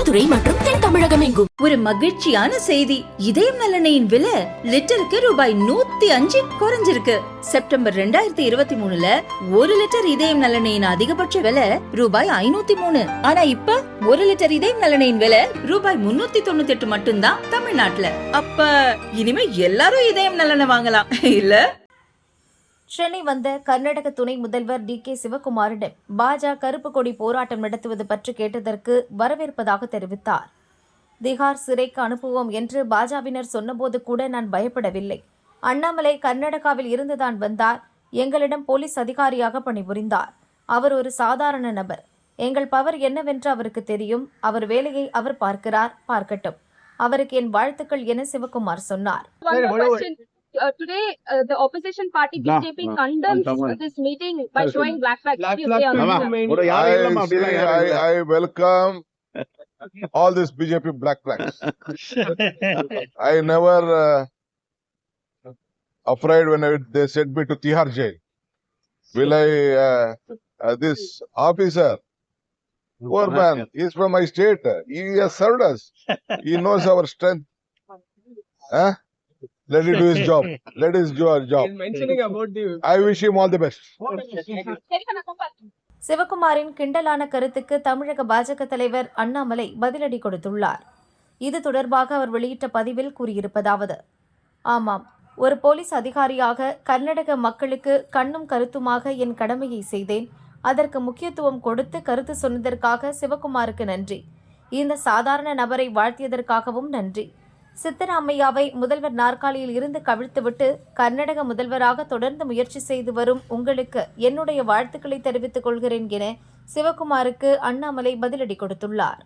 மதுரை மற்றும் தென் தமிழகம் எங்கும். ஒரு மகிழ்ச்சியான செய்தி. இதயம் நல்லெண்ணெயின் விலை லிட்டருக்கு ரூபாய் 105 குறைஞ்சிருக்கு. செப்டம்பர் 2023ல 1 லிட்டர் இதயம் நல்லெண்ணெயின் அதிகபட்ச விலை ரூபாய் 503. ஆனா இப்ப 1 லிட்டர் இதயம் நல்லெண்ணெயின் விலை ரூபாய் 398 மட்டும்தான் தமிழ்நாட்டுல. அப்ப இனிமே எல்லாரும் இதயம் நல்லெண்ணெய் வாங்கலாம் இல்ல? சென்னை வந்த கர்நாடக துணை முதல்வர் DK சிவகுமாரிடம் பாஜக கருப்பு கொடி போராட்டம் நடத்துவது பற்றி கேட்டதற்கு வரவேற்பதாக தெரிவித்தார். திகார் சிறைக்கு அனுப்புவோம் என்று பாஜகவினர் சொன்னபோது கூட நான் பயப்படவில்லை. அண்ணாமலை கர்நாடகாவில் இருந்துதான் வந்தார். எங்களிடம் போலீஸ் அதிகாரியாக பணிபுரிந்தார். அவர் ஒரு சாதாரண நபர். எங்கள் பவர் என்னவென்று அவருக்கு தெரியும். அவர் வேலையை அவர் பார்க்கிறார், பார்க்கட்டும். அவருக்கு என் வாழ்த்துக்கள் என சிவகுமார் சொன்னார். Today, the opposition party BJP condemns this meeting by showing black flags. I welcome all this BJP black flags. I never afraid when they sent me to Tihar jail. Will I? This officer, poor man, he is from my state. He has served us. He knows our strength. Huh? Let him do his job. Let his do our job. I wish him all the best. சிவகுமாரின் கிண்டலான கருத்துக்கு தமிழக பாஜக தலைவர் அண்ணாமலை பதிலடி கொடுத்துள்ளார். இது தொடர்பாக அவர் வெளியிட்ட பதிவில் கூறியிருப்பதாவது: ஆமாம், ஒரு போலீஸ் அதிகாரியாக கர்நாடக மக்களுக்கு கண்ணும் கருத்துமாக என் கடமையை செய்தேன். அதற்கு முக்கியத்துவம் கொடுத்து கருத்து சொன்னதற்காக சிவகுமாருக்கு நன்றி. இந்த சாதாரண நபரை வாழ்த்தியதற்காகவும் நன்றி. சித்தராமையாவை முதல்வர் நாற்காலியில் இருந்து கவிழ்த்துவிட்டு கர்நாடக முதல்வராக தொடர்ந்து முயற்சி செய்து வரும் உங்களுக்கு என்னுடைய வாழ்த்துக்களை தெரிவித்துக் கொள்கிறேன் என சிவகுமாருக்கு அண்ணாமலை பதிலடி கொடுத்துள்ளார்.